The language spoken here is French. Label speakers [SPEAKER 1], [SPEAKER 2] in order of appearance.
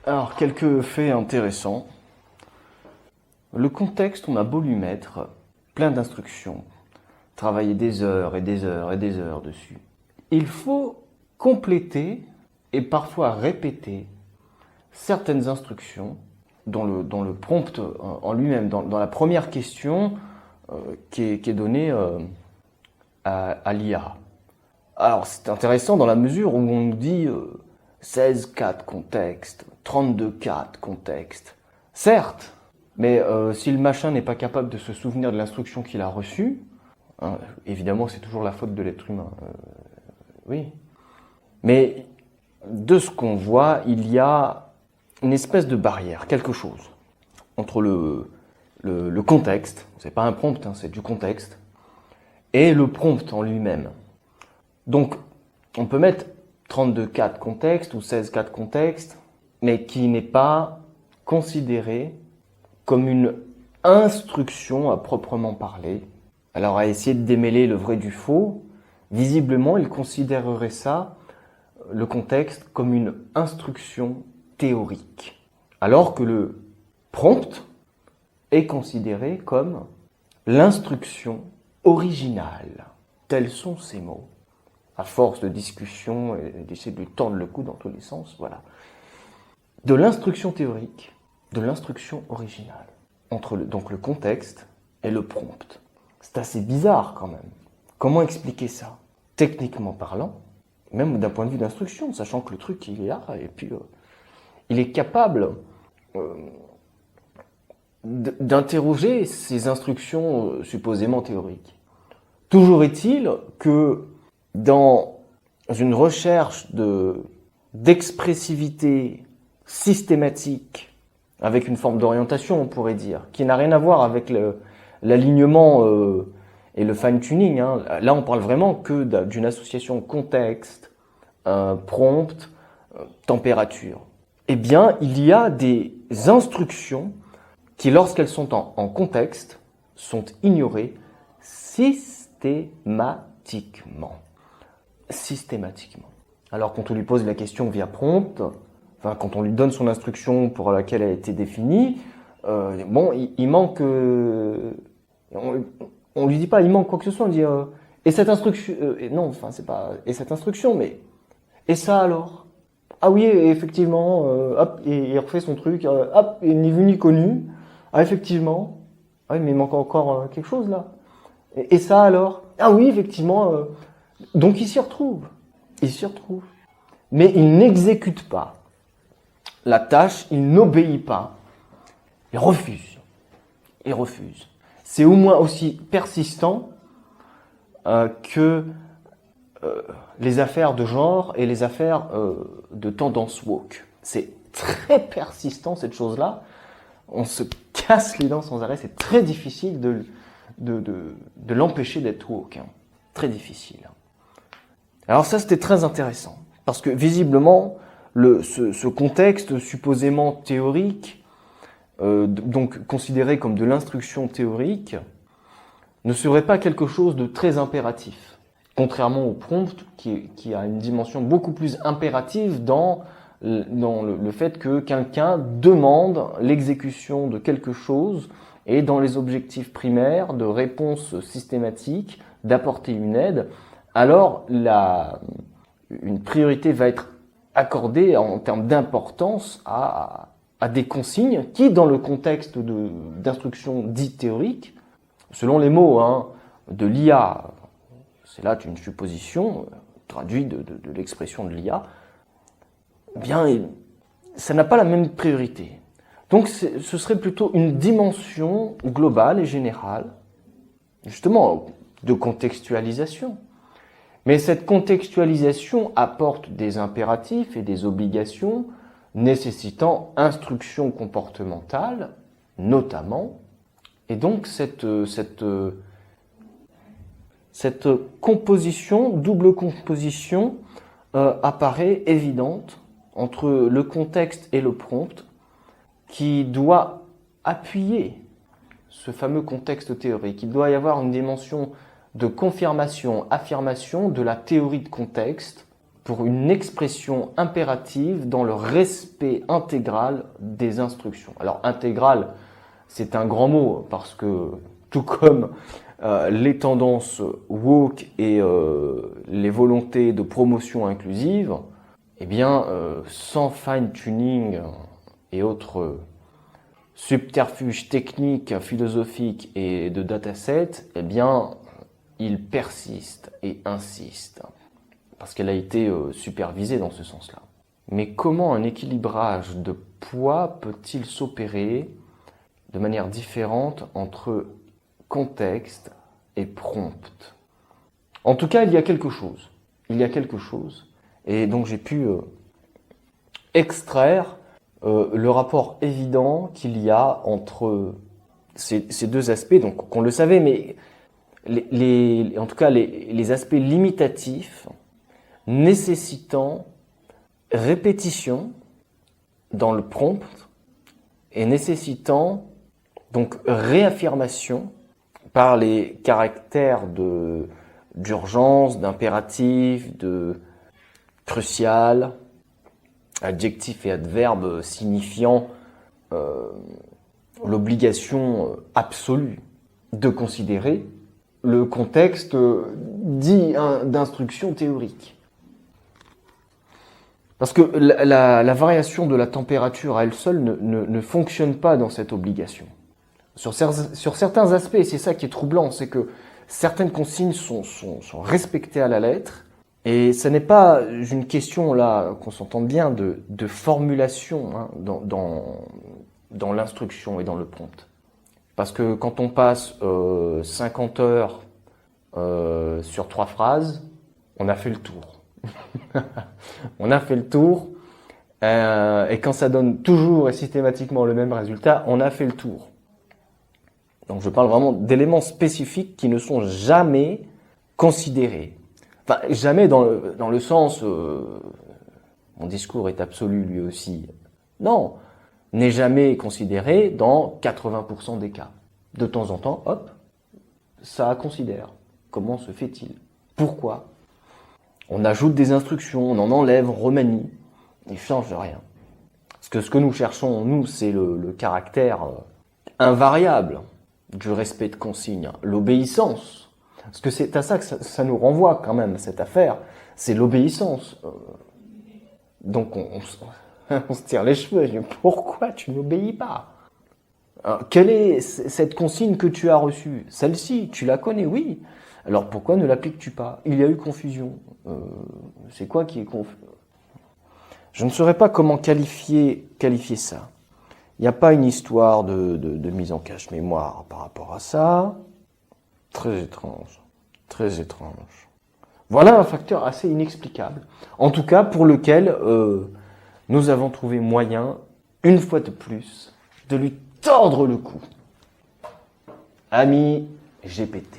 [SPEAKER 1] Alors, quelques faits intéressants. Le contexte, on a beau lui mettre plein d'instructions, travailler des heures et des heures et des heures dessus. Il faut compléter et parfois répéter certaines instructions dans le prompt en lui-même, dans la première question qui est donnée à l'IA. Alors, c'est intéressant dans la mesure où on nous dit 16 cas de contexte, 32 cas de contexte. Certes, mais si le machin n'est pas capable de se souvenir de l'instruction qu'il a reçue, hein, évidemment c'est toujours la faute de l'être humain. Oui. Mais de ce qu'on voit, il y a une espèce de barrière, quelque chose, entre le contexte, c'est pas un prompt, hein, c'est du contexte, et le prompt en lui-même. Donc, on peut mettre 32 cas de contexte ou 16 cas de contexte, mais qui n'est pas considéré comme une instruction à proprement parler. Alors, à essayer de démêler le vrai du faux, visiblement, il considérerait ça, le contexte, comme une instruction théorique. Alors que le prompt est considéré comme l'instruction originale. Tels sont ces mots. À force de discussion et d'essayer de lui tordre le cou dans tous les sens, voilà. De l'instruction théorique, de l'instruction originale. Entre donc le contexte et le prompt. C'est assez bizarre quand même. Comment expliquer ça? Techniquement parlant, même d'un point de vue d'instruction, sachant que le truc il est là, et puis il est capable d'interroger ces instructions supposément théoriques. Toujours est-il que dans une recherche d'expressivité systématique, avec une forme d'orientation, on pourrait dire, qui n'a rien à voir avec l'alignement et le fine-tuning. Hein. Là, on parle vraiment que d'une association contexte, prompt, température. Eh bien, il y a des instructions qui, lorsqu'elles sont en contexte, sont ignorées systématiquement. Alors quand on lui pose la question via prompt, enfin quand on lui donne son instruction pour laquelle elle a été définie, il manque, on lui dit pas il manque quoi que ce soit, on dit et cette instruction, non enfin c'est pas et cette instruction, mais et ça alors? Ah oui effectivement, hop et il refait son truc, hop et ni vu ni connu, ah effectivement, ah oui mais il manque encore quelque chose là, et ça alors? Ah oui effectivement. Donc il s'y retrouve. Mais il n'exécute pas la tâche, il n'obéit pas. Il refuse. C'est au moins aussi persistant que les affaires de genre et les affaires de tendance woke. C'est très persistant cette chose-là. On se casse les dents sans arrêt. C'est très difficile de l'empêcher d'être woke. Hein. Très difficile. Alors ça, c'était très intéressant, parce que visiblement, ce contexte supposément théorique, donc considéré comme de l'instruction théorique, ne serait pas quelque chose de très impératif, contrairement au prompt qui a une dimension beaucoup plus impérative dans le fait que quelqu'un demande l'exécution de quelque chose et dans les objectifs primaires de réponse systématique, d'apporter une aide. Alors une priorité va être accordée en termes d'importance à des consignes qui, dans le contexte d'instruction dite théorique, selon les mots de l'IA, c'est là une supposition traduite de l'expression de l'IA, bien, ça n'a pas la même priorité. Donc ce serait plutôt une dimension globale et générale, justement, de contextualisation. Mais cette contextualisation apporte des impératifs et des obligations nécessitant instruction comportementale, notamment. Et donc cette composition, double composition, apparaît évidente entre le contexte et le prompt, qui doit appuyer ce fameux contexte théorique. Il doit y avoir une dimension de confirmation, affirmation de la théorie de contexte pour une expression impérative dans le respect intégral des instructions. Alors intégral, c'est un grand mot parce que tout comme les tendances woke et les volontés de promotion inclusive, eh bien, sans fine-tuning et autres subterfuges techniques, philosophiques et de datasets, eh bien, il persiste et insiste, parce qu'elle a été supervisée dans ce sens-là. Mais comment un équilibrage de poids peut-il s'opérer de manière différente entre contexte et prompt? En tout cas, il y a quelque chose. Il y a quelque chose. Et donc j'ai pu extraire le rapport évident qu'il y a entre ces deux aspects. Donc qu'on le savait, mais en tout cas les aspects limitatifs nécessitant répétition dans le prompt et nécessitant donc réaffirmation par les caractères d'urgence, d'impératif, de crucial, adjectif et adverbe signifiant l'obligation absolue de considérer le contexte dit d'instruction théorique. Parce que la variation de la température à elle seule ne fonctionne pas dans cette obligation. Sur certains aspects, c'est ça qui est troublant, c'est que certaines consignes sont respectées à la lettre, et ce n'est pas une question, là, qu'on s'entende bien, de formulation hein, dans l'instruction et dans le prompt. Parce que quand on passe 50 heures sur 3 phrases, on a fait le tour. On a fait le tour, et quand ça donne toujours et systématiquement le même résultat, on a fait le tour. Donc je parle vraiment d'éléments spécifiques qui ne sont jamais considérés. Enfin, jamais dans le sens mon discours est absolu lui aussi. Non, n'est jamais considéré dans 80% des cas. De temps en temps, hop, ça considère. Comment se fait-il? Pourquoi? On ajoute des instructions, on en enlève, on remanie, il ne change rien. Parce que ce que nous cherchons, nous, c'est le caractère invariable du respect de consignes, l'obéissance. Parce que c'est à ça que ça nous renvoie quand même, cette affaire, c'est l'obéissance. Donc on se tire les cheveux, pourquoi tu n'obéis pas? Alors, quelle est cette consigne que tu as reçue? Celle-ci, tu la connais, oui. Alors pourquoi ne l'appliques-tu pas? Il y a eu confusion. C'est quoi qui est confus? Je ne saurais pas comment qualifier ça. Il n'y a pas une histoire de mise en cache-mémoire par rapport à ça. Très étrange. Très étrange. Voilà un facteur assez inexplicable. En tout cas, pour lequel nous avons trouvé moyen, une fois de plus, de lui tordre le cou. Ami GPT.